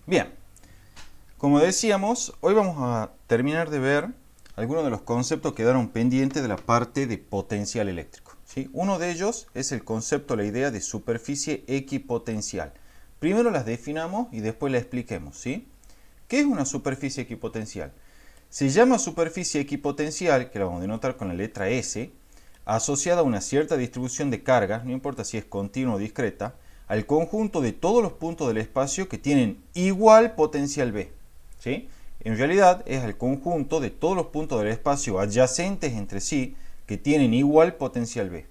Bien, como decíamos, hoy vamos a terminar de ver algunos de los conceptos que quedaron pendientes de la parte de potencial eléctrico, ¿sí? Uno de ellos es el concepto, la idea de superficie equipotencial. Primero las definamos y después las expliquemos, ¿sí? ¿Qué es una superficie equipotencial? Se llama superficie equipotencial, que la vamos a denotar con la letra S, asociada a una cierta distribución de cargas, no importa si es continua o discreta, al conjunto de todos los puntos del espacio que tienen igual potencial B, ¿sí? En realidad es el conjunto de todos los puntos del espacio adyacentes entre sí que tienen igual potencial B.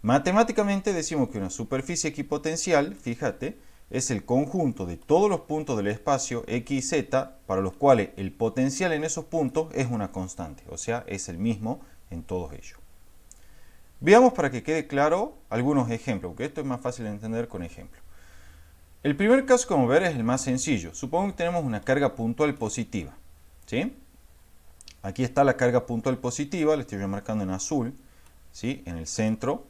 Matemáticamente decimos que una superficie equipotencial, fíjate, es el conjunto de todos los puntos del espacio X y Z para los cuales el potencial en esos puntos es una constante, o sea, es el mismo en todos ellos. Veamos para que quede claro algunos ejemplos, porque esto es más fácil de entender con ejemplos. El primer caso, como ver, es el más sencillo. Supongo que tenemos una carga puntual positiva, ¿sí? Aquí está la carga puntual positiva, la estoy remarcando en azul, ¿sí? En el centro.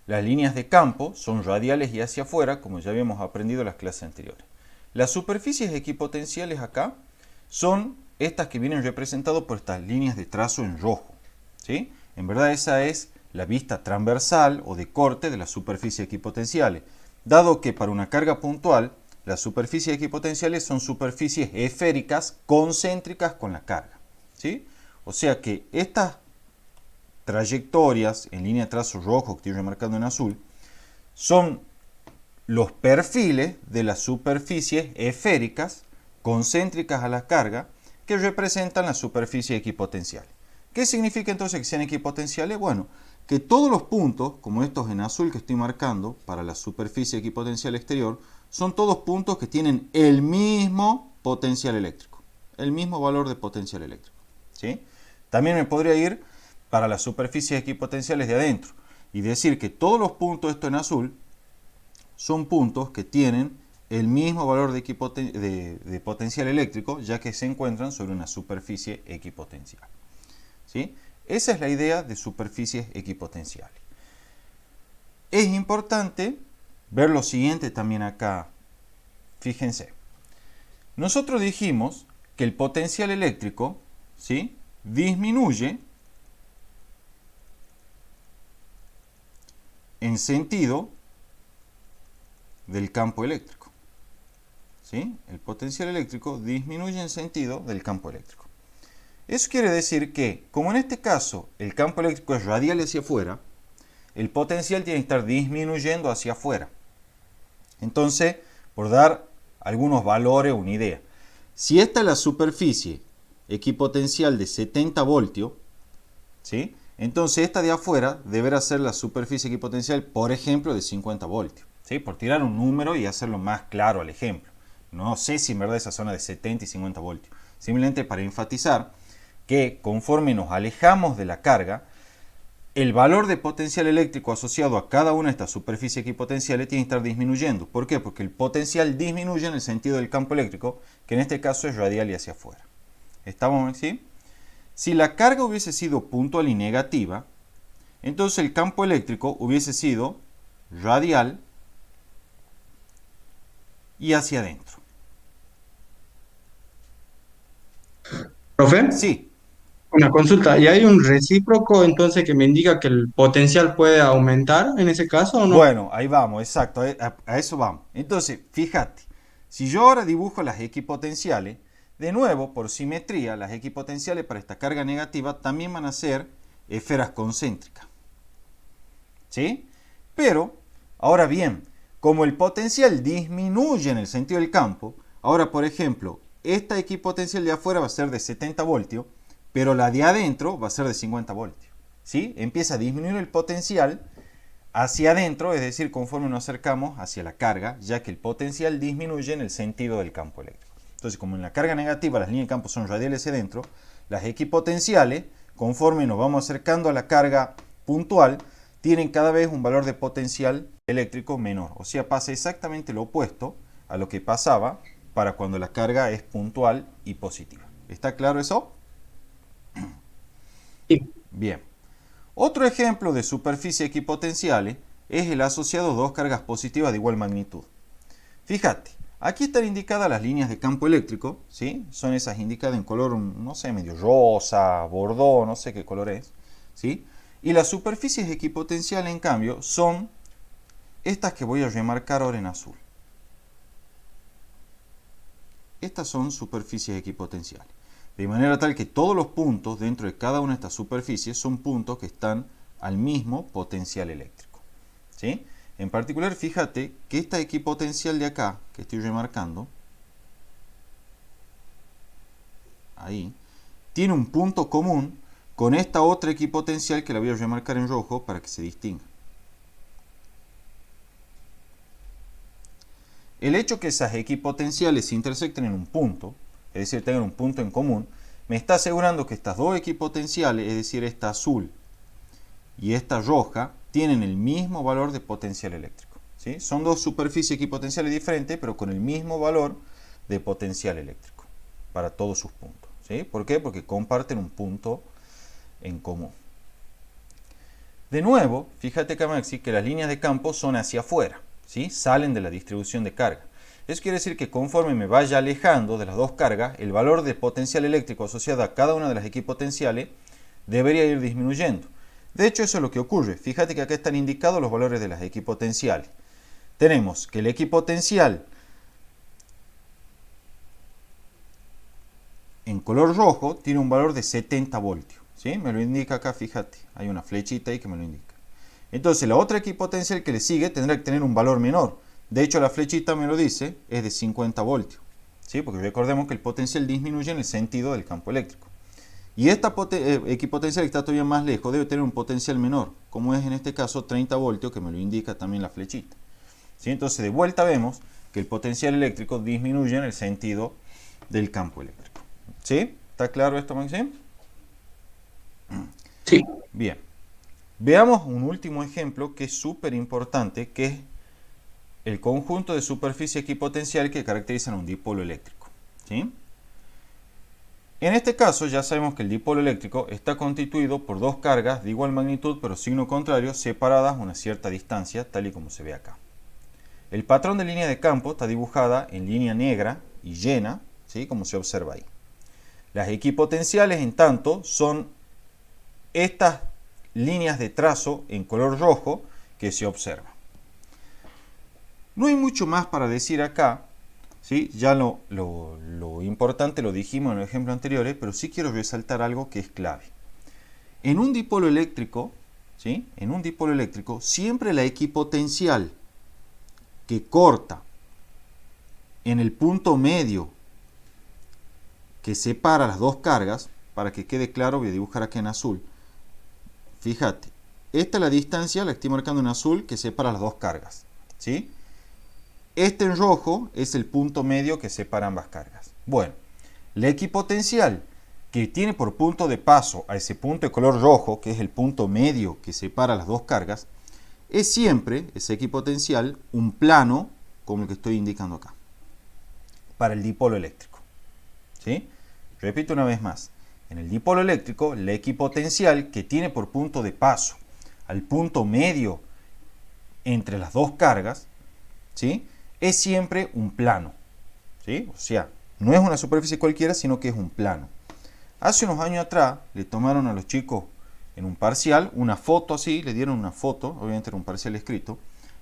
Las líneas de campo son radiales y hacia afuera, como ya habíamos aprendido en las clases anteriores. Las superficies equipotenciales acá son estas que vienen representadas por estas líneas de trazo en rojo, ¿sí? En verdad esa es la vista transversal o de corte de las superficies equipotenciales, dado que para una carga puntual las superficies equipotenciales son superficies esféricas concéntricas con la carga, ¿sí? O sea que estas trayectorias en línea de trazo rojo que estoy remarcando en azul son los perfiles de las superficies esféricas concéntricas a la carga que representan las superficies equipotenciales. ¿Qué significa entonces que sean equipotenciales? Bueno, que todos los puntos, como estos en azul que estoy marcando para la superficie equipotencial exterior, son todos puntos que tienen el mismo potencial eléctrico, el mismo valor de potencial eléctrico, ¿sí? También me podría ir para las superficies equipotenciales de adentro y decir que todos los puntos, esto en azul, son puntos que tienen el mismo valor de potencial eléctrico, ya que se encuentran sobre una superficie equipotencial, ¿sí? Esa es la idea de superficies equipotenciales. Es importante ver lo siguiente también acá. Fíjense. Nosotros dijimos que el potencial eléctrico, ¿sí?, disminuye en sentido del campo eléctrico, ¿sí? El potencial eléctrico disminuye en sentido del campo eléctrico. Eso quiere decir que, como en este caso el campo eléctrico es radial hacia afuera, el potencial tiene que estar disminuyendo hacia afuera. Entonces, por dar algunos valores, una idea, si esta es la superficie equipotencial de 70 voltios, ¿sí?, entonces esta de afuera deberá ser la superficie equipotencial, por ejemplo, de 50 voltios, ¿sí?, por tirar un número y hacerlo más claro al ejemplo. No sé si en verdad esa zona de 70 y 50 voltios. Simplemente para enfatizar que conforme nos alejamos de la carga, el valor de potencial eléctrico asociado a cada una de estas superficies equipotenciales tiene que estar disminuyendo. ¿Por qué? Porque el potencial disminuye en el sentido del campo eléctrico, que en este caso es radial y hacia afuera. ¿Estamos así? Si la carga hubiese sido puntual y negativa, entonces el campo eléctrico hubiese sido radial y hacia adentro. Profe, Sí, una consulta. ¿Y hay un recíproco entonces que me indica que el potencial puede aumentar en ese caso o no? bueno, ahí vamos, exacto, a eso vamos. Entonces, fíjate, si yo ahora dibujo las equipotenciales, de nuevo, por simetría, las equipotenciales para esta carga negativa también van a ser esferas concéntricas, ¿sí? Pero, ahora bien, como el potencial disminuye en el sentido del campo, ahora, por ejemplo, esta equipotencial de afuera va a ser de 70 voltios, pero la de adentro va a ser de 50 voltios, ¿sí? Empieza a disminuir el potencial hacia adentro, es decir, conforme nos acercamos hacia la carga, ya que el potencial disminuye en el sentido del campo eléctrico. Entonces, como en la carga negativa las líneas de campo son radiales hacia adentro, las equipotenciales, conforme nos vamos acercando a la carga puntual, tienen cada vez un valor de potencial eléctrico menor. O sea, pasa exactamente lo opuesto a lo que pasaba para cuando la carga es puntual y positiva. ¿Está claro eso? Sí. Bien. Otro ejemplo de superficie equipotenciales es el asociado a dos cargas positivas de igual magnitud. Fíjate, Aquí están indicadas las líneas de campo eléctrico, ¿sí? Son esas indicadas en color, no sé, medio rosa, bordó, no sé qué color es, ¿sí? Y las superficies equipotenciales, en cambio, son estas que voy a remarcar ahora en azul. Estas son superficies equipotenciales. De manera tal que todos los puntos dentro de cada una de estas superficies son puntos que están al mismo potencial eléctrico, ¿sí? En particular, fíjate que esta equipotencial de acá, que estoy remarcando, ahí, tiene un punto común con esta otra equipotencial que la voy a remarcar en rojo para que se distinga. El hecho que esas equipotenciales se intersecten en un punto, es decir, tengan un punto en común, me está asegurando que estas dos equipotenciales, es decir, esta azul y esta roja, tienen el mismo valor de potencial eléctrico, ¿sí? Son dos superficies equipotenciales diferentes, pero con el mismo valor de potencial eléctrico para todos sus puntos, ¿sí? ¿Por qué? Porque comparten un punto en común. De nuevo, fíjate, Camaxi, que las líneas de campo son hacia afuera, ¿sí? Salen de la distribución de carga. Eso quiere decir que conforme me vaya alejando de las dos cargas, el valor de potencial eléctrico asociado a cada una de las equipotenciales debería ir disminuyendo. De hecho, eso es lo que ocurre. Fíjate que acá están indicados los valores de las equipotenciales. Tenemos que el equipotencial en color rojo tiene un valor de 70 voltios, ¿sí? Me lo indica acá, fíjate. Hay una flechita ahí que me lo indica. Entonces, la otra equipotencial que le sigue tendrá que tener un valor menor. De hecho, la flechita me lo dice, es de 50 voltios, ¿sí? Porque recordemos que el potencial disminuye en el sentido del campo eléctrico. Y esta equipotencial que está todavía más lejos debe tener un potencial menor, como es en este caso 30 voltios, que me lo indica también la flechita, ¿sí? Entonces, de vuelta vemos que el potencial eléctrico disminuye en el sentido del campo eléctrico, ¿sí? ¿Está claro esto, Maxim? Sí. Bien. Veamos un último ejemplo que es súper importante, que es el conjunto de superficie equipotencial que caracterizan un dipolo eléctrico, ¿sí? En este caso ya sabemos que el dipolo eléctrico está constituido por dos cargas de igual magnitud pero signo contrario separadas a una cierta distancia, tal y como se ve acá. El patrón de línea de campo está dibujada en línea negra y llena, ¿sí? Como se observa ahí. Las equipotenciales, en tanto, son estas líneas de trazo en color rojo que se observa. No hay mucho más para decir acá, ¿sí? Ya lo importante lo dijimos en los ejemplos anteriores, pero sí quiero resaltar algo que es clave. En un dipolo eléctrico, ¿sí? En un dipolo eléctrico, siempre la equipotencial que corta en el punto medio que separa las dos cargas, para que quede claro, voy a dibujar aquí en azul. Fíjate, esta es la distancia, la estoy marcando en azul, que separa las dos cargas, ¿sí? Este en rojo es el punto medio que separa ambas cargas. Bueno, la equipotencial que tiene por punto de paso a ese punto de color rojo, que es el punto medio que separa las dos cargas, es siempre, esa equipotencial, un plano como el que estoy indicando acá, para el dipolo eléctrico, ¿sí? Repito una vez más. En el dipolo eléctrico, la equipotencial que tiene por punto de paso al punto medio entre las dos cargas, ¿sí? Es siempre un plano, ¿sí? O sea, no es una superficie cualquiera, sino que es un plano. Hace unos años atrás le tomaron a los chicos en un parcial una foto así, le dieron una foto, obviamente era un parcial escrito,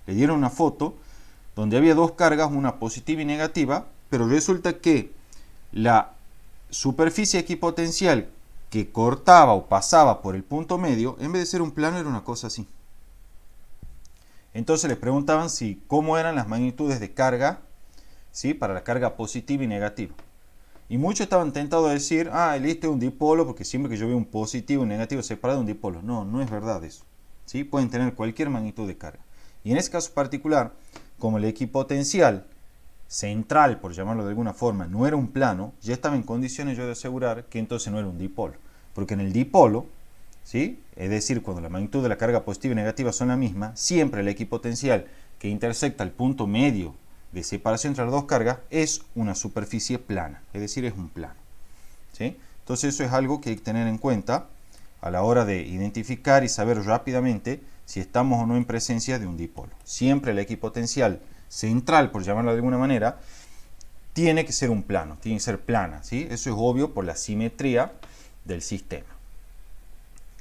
le dieron una foto donde había dos cargas, una positiva y negativa, pero resulta que la superficie equipotencial que cortaba o pasaba por el punto medio, en vez de ser un plano, era una cosa así. Entonces les preguntaban cómo eran las magnitudes de carga, ¿sí? Para la carga positiva y negativa. Y muchos estaban tentados a decir, este es un dipolo, porque siempre que yo veo un positivo y un negativo separado es un dipolo. No, no es verdad eso, ¿sí? Pueden tener cualquier magnitud de carga. Y en este caso particular, como la equipotencial central, por llamarlo de alguna forma, no era un plano, ya estaba en condiciones yo de asegurar que entonces no era un dipolo. Porque en el dipolo, ¿sí? Es decir, cuando la magnitud de la carga positiva y negativa son la misma, siempre la equipotencial que intersecta el punto medio de separación entre las dos cargas es una superficie plana, es decir, es un plano, ¿sí? Entonces eso es algo que hay que tener en cuenta a la hora de identificar y saber rápidamente si estamos o no en presencia de un dipolo. Siempre la equipotencial central, por llamarlo de alguna manera, tiene que ser un plano, tiene que ser plana, ¿sí? Eso es obvio por la simetría del sistema.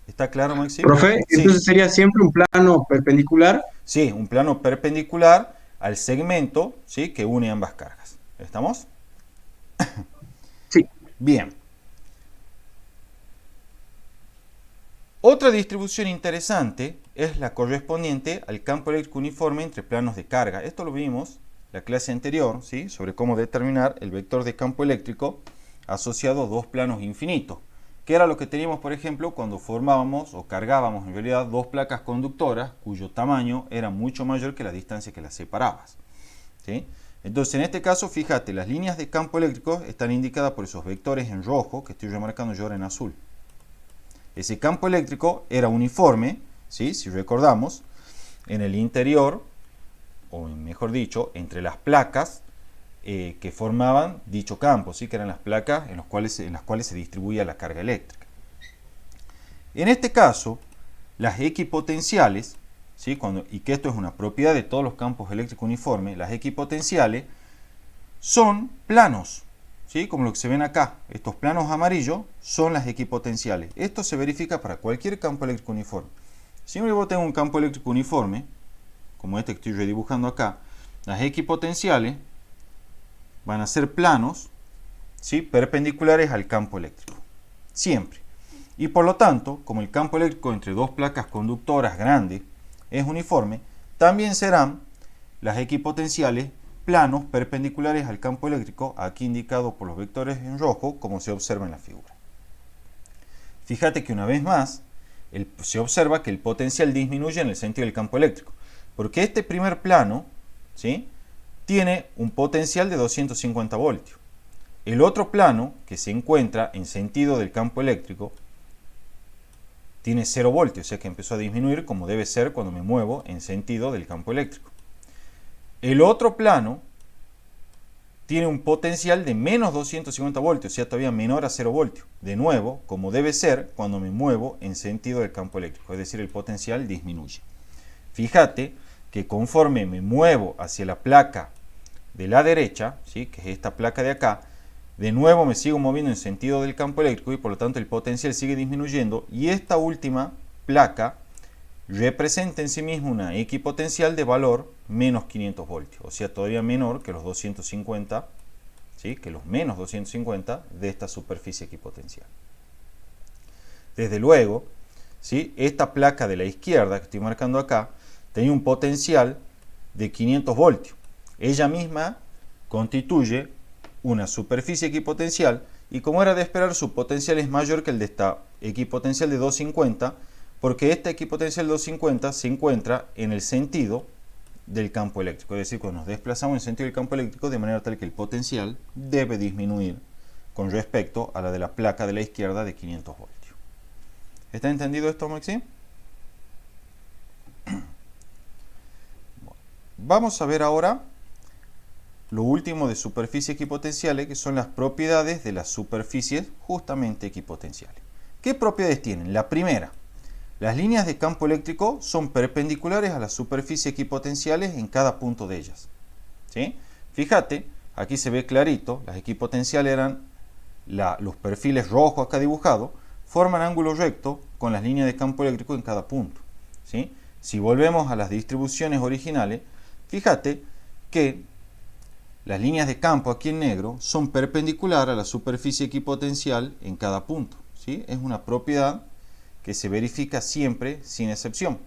¿Está claro, Maxi? Profe, Sí, entonces sería siempre un plano perpendicular. sí, un plano perpendicular al segmento, ¿sí?, que une ambas cargas. ¿Estamos? Sí. Bien. Otra distribución interesante es la correspondiente al campo eléctrico uniforme entre planos de carga. Esto lo vimos la clase anterior, ¿sí?, sobre cómo determinar el vector de campo eléctrico asociado a dos planos infinitos, que era lo que teníamos, por ejemplo, cuando formábamos o cargábamos en realidad dos placas conductoras cuyo tamaño era mucho mayor que la distancia que las separabas, ¿sí? Entonces, en este caso, fíjate, las líneas de campo eléctrico están indicadas por esos vectores en rojo, que estoy remarcando yo ahora en azul. Ese campo eléctrico era uniforme, ¿sí?, si recordamos, en el interior, o mejor dicho, entre las placas que formaban dicho campo, ¿sí?, que eran las placas en las cuales se distribuía la carga eléctrica. En este caso, las equipotenciales, ¿sí?, y que esto es una propiedad de todos los campos eléctricos uniformes, las equipotenciales son planos, ¿sí?, como lo que se ven acá. Estos planos amarillos son las equipotenciales. Esto se verifica para cualquier campo eléctrico uniforme. Siempre que vos tengas un campo eléctrico uniforme, como este que estoy redibujando acá, las equipotenciales van a ser planos, ¿sí?, perpendiculares al campo eléctrico. Siempre. Y por lo tanto, como el campo eléctrico entre dos placas conductoras grandes es uniforme, también serán las equipotenciales planos perpendiculares al campo eléctrico, aquí indicado por los vectores en rojo, como se observa en la figura. Fíjate que una vez más, se observa que el potencial disminuye en el sentido del campo eléctrico, porque este primer plano, ¿sí?, tiene un potencial de 250 voltios. El otro plano, que se encuentra en sentido del campo eléctrico, tiene 0 voltios, o sea que empezó a disminuir como debe ser cuando me muevo en sentido del campo eléctrico. El otro plano tiene un potencial de menos 250 voltios, o sea todavía menor a 0 voltios. De nuevo, como debe ser cuando me muevo en sentido del campo eléctrico, es decir, el potencial disminuye. Fíjate que conforme me muevo hacia la placa de la derecha, ¿sí?, que es esta placa de acá, de nuevo me sigo moviendo en sentido del campo eléctrico y por lo tanto el potencial sigue disminuyendo, y esta última placa representa en sí misma una equipotencial de valor menos 500 voltios, o sea todavía menor que los 250, ¿sí?, que los menos 250 de esta superficie equipotencial. Desde luego, ¿sí?, esta placa de la izquierda que estoy marcando acá tenía un potencial de 500 voltios. Ella misma constituye una superficie equipotencial y, como era de esperar, su potencial es mayor que el de esta equipotencial de 250, porque esta equipotencial de 250 se encuentra en el sentido del campo eléctrico, es decir, cuando nos desplazamos en sentido del campo eléctrico, de manera tal que el potencial debe disminuir con respecto a la de la placa de la izquierda de 500 voltios. ¿Está entendido esto, Maxi? Vamos a ver ahora lo último de superficies equipotenciales, que son las propiedades de las superficies justamente equipotenciales. ¿Qué propiedades tienen? La primera, las líneas de campo eléctrico son perpendiculares a las superficies equipotenciales en cada punto de ellas, ¿sí? Fíjate, aquí se ve clarito, las equipotenciales eran los perfiles rojos acá dibujados, forman ángulo recto con las líneas de campo eléctrico en cada punto, ¿sí? Si volvemos a las distribuciones originales, fíjate que las líneas de campo aquí en negro son perpendiculares a la superficie equipotencial en cada punto, ¿sí? Es una propiedad que se verifica siempre sin excepción.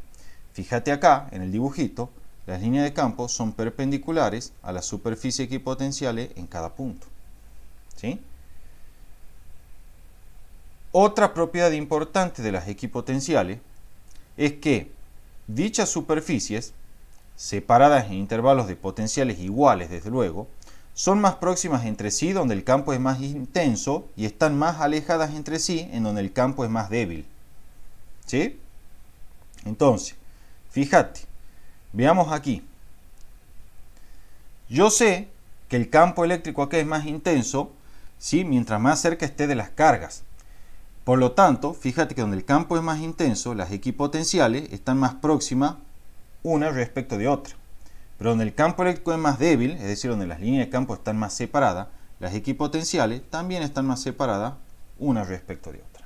Fíjate acá en el dibujito, las líneas de campo son perpendiculares a la superficie equipotenciales en cada punto, ¿sí? Otra propiedad importante de las equipotenciales es que dichas superficies, separadas en intervalos de potenciales iguales, desde luego, son más próximas entre sí donde el campo es más intenso y están más alejadas entre sí en donde el campo es más débil, ¿sí? Entonces, fíjate, veamos aquí. Yo sé que el campo eléctrico acá es más intenso, ¿sí?, mientras más cerca esté de las cargas. Por lo tanto, fíjate que donde el campo es más intenso, las equipotenciales están más próximas una respecto de otra. Pero donde el campo eléctrico es más débil, es decir, donde las líneas de campo están más separadas, las equipotenciales también están más separadas una respecto de otra.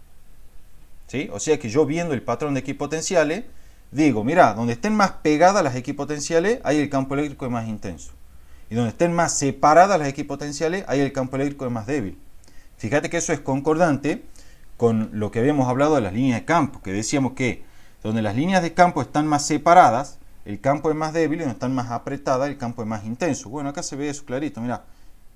¿Sí? O sea que yo viendo el patrón de equipotenciales, digo, mira, donde estén más pegadas las equipotenciales, ahí el campo eléctrico es más intenso. Y donde estén más separadas las equipotenciales, ahí el campo eléctrico es más débil. Fíjate que eso es concordante con lo que habíamos hablado de las líneas de campo, que decíamos que donde las líneas de campo están más separadas, el campo es más débil, y donde están más apretadas, el campo es más intenso. Bueno, acá se ve eso clarito, mira.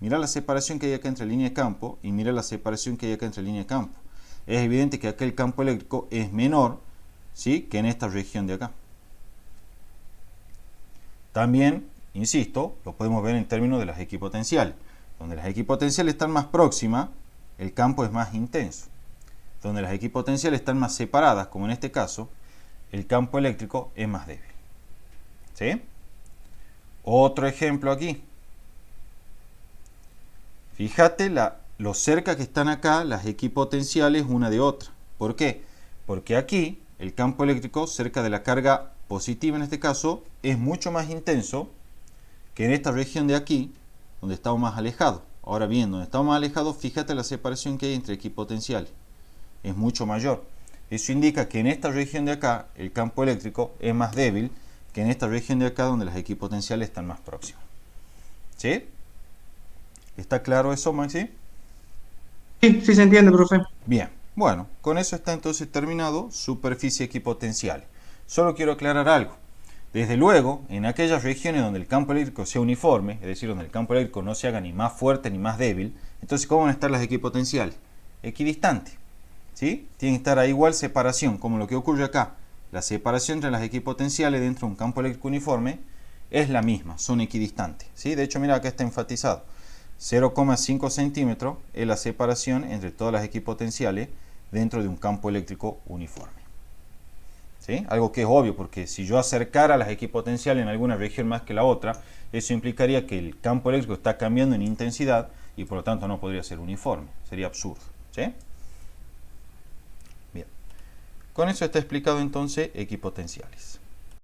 Mira la separación que hay acá entre línea de campo y mira la separación que hay acá entre línea de campo. Es evidente que acá el campo eléctrico es menor, ¿sí?, que en esta región de acá. También, insisto, lo podemos ver en términos de las equipotenciales. Donde las equipotenciales están más próximas, el campo es más intenso. Donde las equipotenciales están más separadas, como en este caso, el campo eléctrico es más débil. ¿Sí? Otro ejemplo aquí. Fíjate lo cerca que están acá las equipotenciales una de otra. ¿Por qué? Porque aquí el campo eléctrico cerca de la carga positiva en este caso es mucho más intenso que en esta región de aquí donde estamos más alejados. Ahora bien, donde estamos más alejados, fíjate la separación que hay entre equipotenciales. Es mucho mayor. Eso indica que en esta región de acá el campo eléctrico es más débil que en esta región de acá donde las equipotenciales están más próximas. ¿Sí? ¿Está claro eso, Maxi? Sí, sí se entiende, profe. Bien, bueno, con eso está entonces terminado superficie equipotencial. Solo quiero aclarar algo. Desde luego, en aquellas regiones donde el campo eléctrico sea uniforme, es decir, donde el campo eléctrico no se haga ni más fuerte ni más débil, entonces ¿cómo van a estar las equipotenciales? Equidistantes. ¿Sí? Tiene que estar a igual separación, como lo que ocurre acá. La separación entre las equipotenciales dentro de un campo eléctrico uniforme es la misma, son equidistantes. ¿Sí? De hecho, mira, acá está enfatizado. 0,5 centímetros es la separación entre todas las equipotenciales dentro de un campo eléctrico uniforme. ¿Sí? Algo que es obvio, porque si yo acercara las equipotenciales en alguna región más que la otra, eso implicaría que el campo eléctrico está cambiando en intensidad y por lo tanto no podría ser uniforme. Sería absurdo. ¿Sí? Bien. Con eso está explicado entonces equipotenciales.